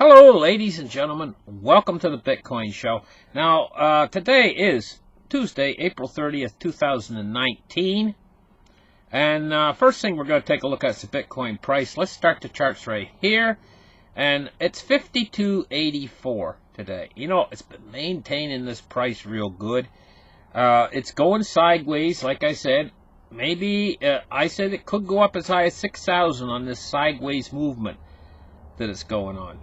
Hello, ladies and gentlemen. Welcome to the Bitcoin Show. Now, today is Tuesday, April 30th, 2019. And first thing we're going to take a look at is the Bitcoin price. Let's start the charts right here. And it's 52.84 today. You know, it's been maintaining this price real good. It's going sideways, like I said. Maybe, I said it could go up as high as 6,000 on this sideways movement that it's going on.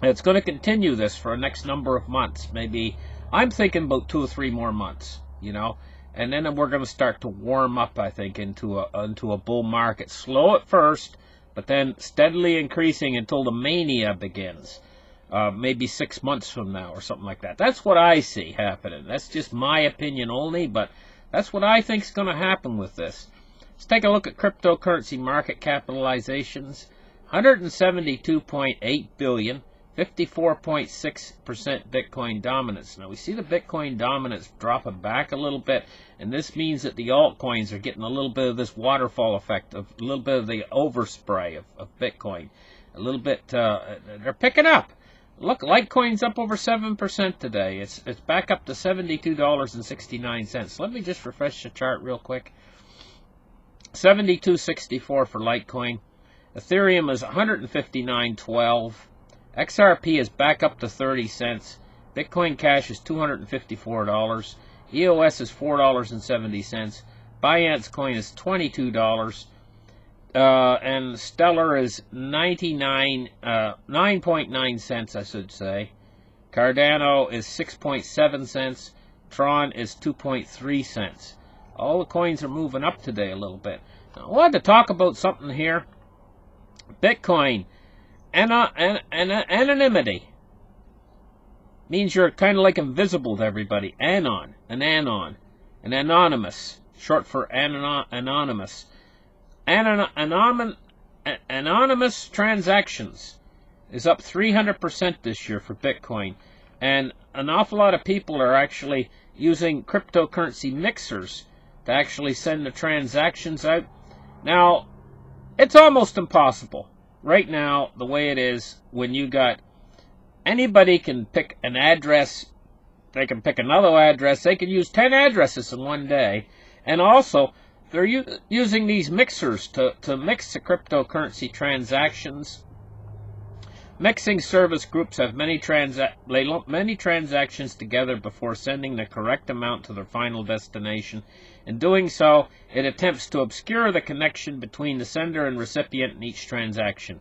It's going to continue this for the next number of months. Maybe, I'm thinking about 2 or 3 more months, you know. And then we're going to start to warm up, I think, into a bull market. Slow at first, but then steadily increasing until the mania begins. Maybe 6 months from now or something like that. That's what I see happening. That's just my opinion only, but that's what I think is going to happen with this. Let's take a look at cryptocurrency market capitalizations. 172.8 billion. 54.6% Bitcoin dominance. Now we see the Bitcoin dominance dropping back a little bit, and this means that the altcoins are getting a little bit of this waterfall effect, of a little bit of the overspray of Bitcoin. A little bit, they're picking up. Look, Litecoin's up over 7% today. It's back up to $72.69. Let me just refresh the chart real quick. 72.64 for Litecoin. Ethereum is 159.12. XRP is back up to 30 cents. Bitcoin Cash is $254. EOS is $4.70. Binance Coin is $22. And Stellar is 9.9 cents, I should say. Cardano is 6.7 cents. Tron is 2.3 cents. All the coins are moving up today a little bit. Now, I wanted to talk about something here. Bitcoin. Anonymity means you're kind of like invisible to everybody. Anon, an anonymous, short for anonymous. Anonymous transactions is up 300% this year for Bitcoin, and an awful lot of people are actually using cryptocurrency mixers to actually send the transactions out. Now, it's almost impossible. Right now, the way it is, when you got, anybody can pick an address, they can pick another address, they can use 10 addresses in one day, and also, they're using these mixers to mix the cryptocurrency transactions. Mixing service groups have they lump many transactions together before sending the correct amount to their final destination. In doing so, it attempts to obscure the connection between the sender and recipient in each transaction.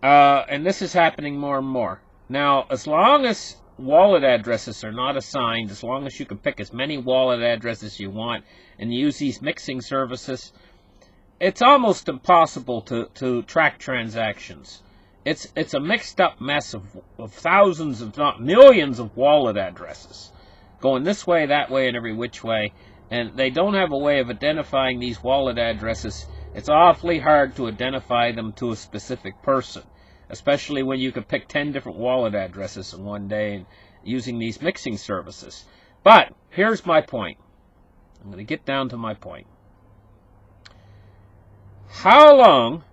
And this is happening more and more. Now, as long as wallet addresses are not assigned, as long as you can pick as many wallet addresses you want and use these mixing services, it's almost impossible to track transactions. It's a mixed up mess of thousands, if not millions, of wallet addresses going this way, that way, and every which way. And they don't have a way of identifying these wallet addresses. It's awfully hard to identify them to a specific person, especially when you could pick 10 different wallet addresses in one day and using these mixing services. But here's my point. I'm going to get down to my point. How long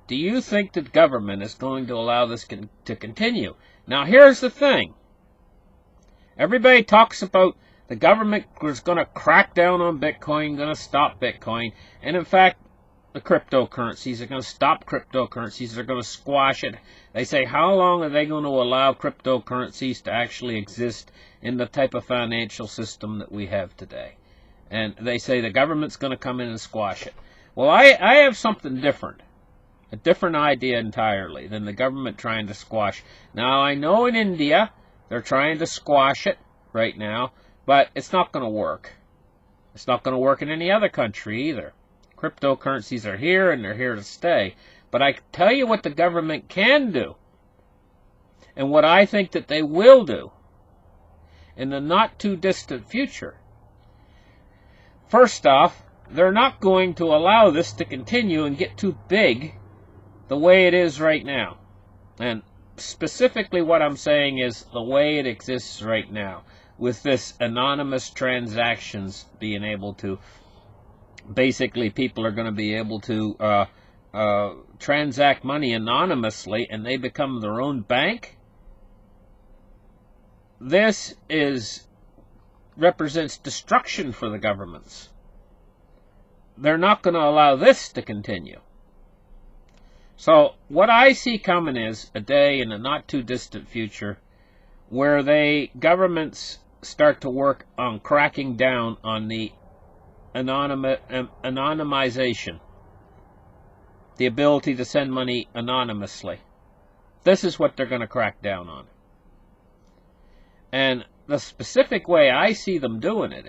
do you think the government is going to allow this to continue? Now, here's the thing. Everybody talks about the government was going to crack down on Bitcoin, going to stop Bitcoin. And in fact, the cryptocurrencies are going to stop cryptocurrencies. They're going to squash it. They say, how long are they going to allow cryptocurrencies to actually exist in the type of financial system that we have today? And they say the government's going to come in and squash it. Well, I have something different. A different idea entirely than the government trying to squash. Now, I know in India, they're trying to squash it right now, but it's not going to work. It's not going to work in any other country either. Cryptocurrencies are here, and they're here to stay. But I can tell you what the government can do, and what I think that they will do in the not-too-distant future. First off, they're not going to allow this to continue and get too big the way it is right now. And specifically what I'm saying is the way it exists right now, with this anonymous transactions being able to, basically people are going to be able to transact money anonymously and they become their own bank, this represents destruction for the governments. They're not going to allow this to continue. So what I see coming is a day in a not too distant future where governments start to work on cracking down on the anonymization, the ability to send money anonymously. This is what they're going to crack down on. And the specific way I see them doing it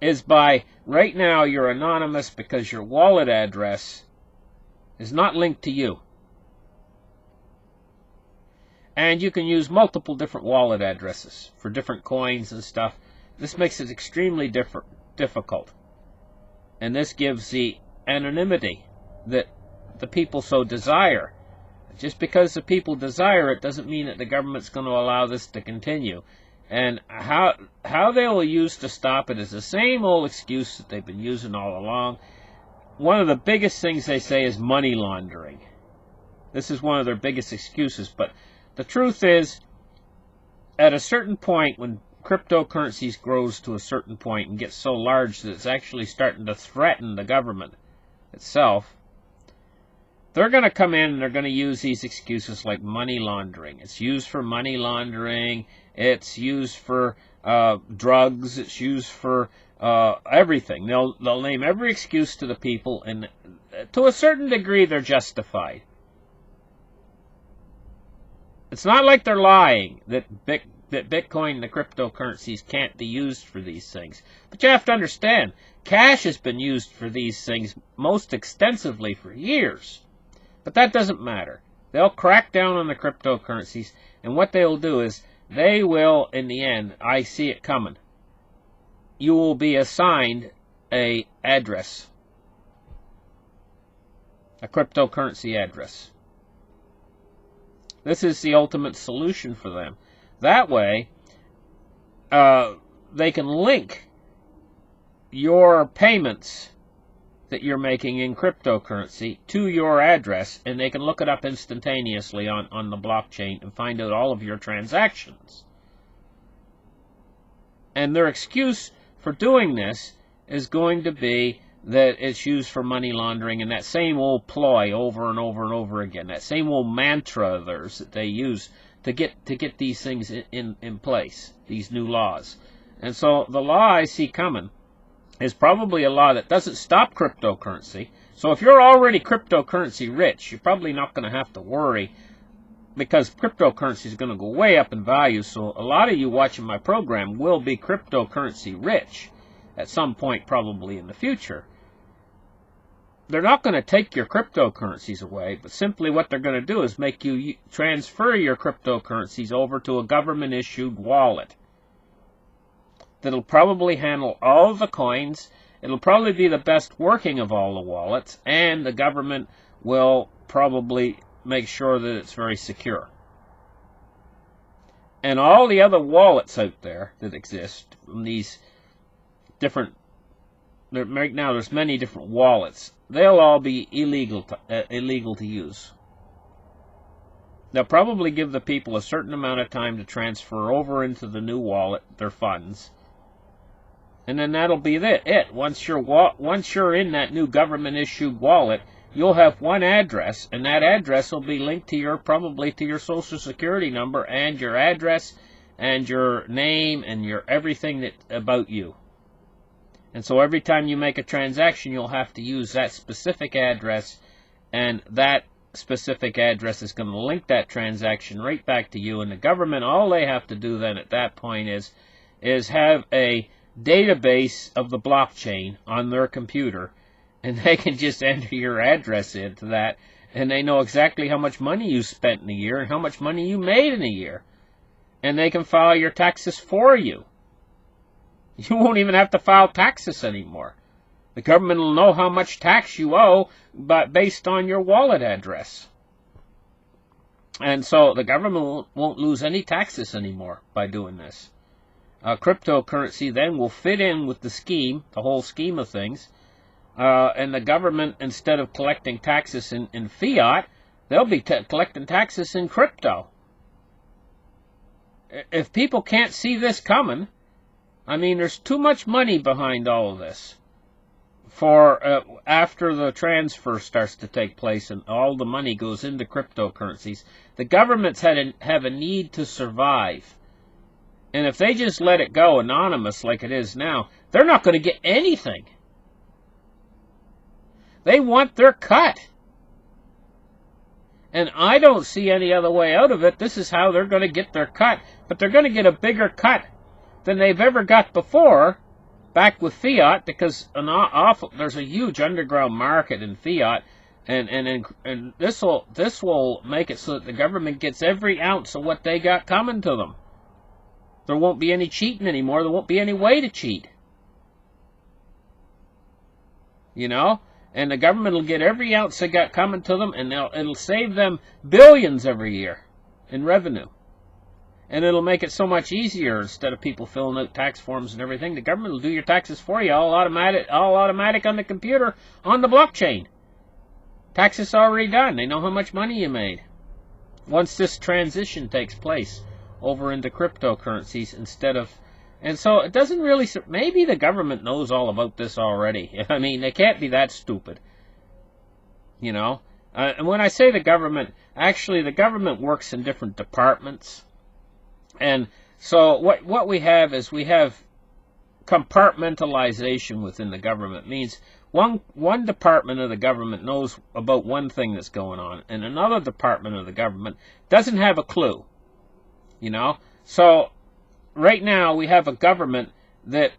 is by, right now you're anonymous because your wallet address is not linked to you. And you can use multiple different wallet addresses for different coins and stuff. This makes it extremely difficult. And this gives the anonymity that the people so desire. Just because the people desire it doesn't mean that the government's going to allow this to continue. And how they will use to stop it is the same old excuse that they've been using all along. One of the biggest things they say is money laundering. This is one of their biggest excuses. But the truth is, at a certain point, when cryptocurrencies grows to a certain point and gets so large that it's actually starting to threaten the government itself, they're going to come in and they're going to use these excuses like money laundering. It's used for money laundering. It's used for drugs. It's used for everything. They'll name every excuse to the people, and to a certain degree they're justified. It's not like they're lying that Bitcoin and the cryptocurrencies can't be used for these things. But you have to understand, cash has been used for these things most extensively for years. But that doesn't matter. They'll crack down on the cryptocurrencies, and what they'll do is they will, in the end, I see it coming, you will be assigned an address, a cryptocurrency address. This is the ultimate solution for them. That way, they can link your payments that you're making in cryptocurrency to your address, and they can look it up instantaneously on the blockchain and find out all of your transactions. And their excuse for doing this is going to be that it's used for money laundering, and that same old ploy over and over and over again, that same old mantra of theirs that they use to get these things in place, these new laws. And so the law I see coming is probably a law that doesn't stop cryptocurrency. So if you're already cryptocurrency rich, you're probably not going to have to worry, because cryptocurrency is going to go way up in value. So a lot of you watching my program will be cryptocurrency rich at some point, probably in the future. They're not going to take your cryptocurrencies away, but simply what they're going to do is make you transfer your cryptocurrencies over to a government-issued wallet that'll probably handle all of the coins. It'll probably be the best working of all the wallets, and the government will probably make sure that it's very secure. And all the other wallets out there that exist from these different, right now there's many different wallets, they'll all be illegal to use. They'll probably give the people a certain amount of time to transfer over into the new wallet their funds, and then that'll be it. Once you're in that new government-issued wallet, you'll have one address, and that address will be linked to probably to your Social Security number and your address and your name and your everything about you. And so every time you make a transaction, you'll have to use that specific address, and that specific address is going to link that transaction right back to you. And the government, all they have to do then at that point is have a database of the blockchain on their computer, and they can just enter your address into that, and they know exactly how much money you spent in a year and how much money you made in a year. And they can file your taxes for you. You won't even have to file taxes anymore. The government will know how much tax you owe, but based on your wallet address. And so the government won't lose any taxes anymore by doing this. Cryptocurrency then will fit in with the scheme, the whole scheme of things, and the government, instead of collecting taxes in fiat, they'll be collecting taxes in crypto. If people can't see this coming, I mean, there's too much money behind all of this for after the transfer starts to take place and all the money goes into cryptocurrencies. The governments have a need to survive. And if they just let it go anonymous like it is now, they're not going to get anything. They want their cut. And I don't see any other way out of it. This is how they're going to get their cut. But they're going to get a bigger cut than they've ever got before, back with fiat, because there's a huge underground market in fiat. And this will make it so that the government gets every ounce of what they got coming to them. There won't be any cheating anymore. There won't be any way to cheat. You know? And the government will get every ounce they got coming to them, and it'll save them billions every year in revenue. And it'll make it so much easier. Instead of people filling out tax forms and everything, the government will do your taxes for you, all automatic on the computer, on the blockchain. Taxes already done. They know how much money you made. Once this transition takes place over into cryptocurrencies instead of... And so it doesn't really... Maybe the government knows all about this already. I mean, they can't be that stupid. You know? And when I say the government, actually the government works in different departments. And so what we have is we have compartmentalization within the government. It means one department of the government knows about one thing that's going on, and another department of the government doesn't have a clue. You know? So right now we have a government that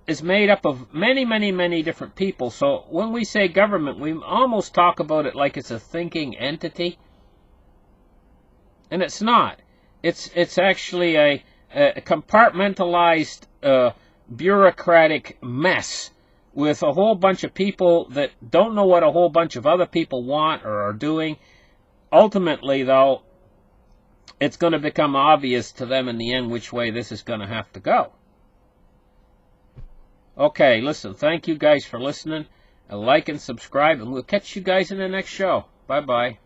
is made up of many, many, many different people. So when we say government, we almost talk about it like it's a thinking entity. And it's not. It's actually a compartmentalized bureaucratic mess with a whole bunch of people that don't know what a whole bunch of other people want or are doing. Ultimately, though, it's going to become obvious to them in the end which way this is going to have to go. Okay, listen, thank you guys for listening. Like and subscribe, and we'll catch you guys in the next show. Bye-bye.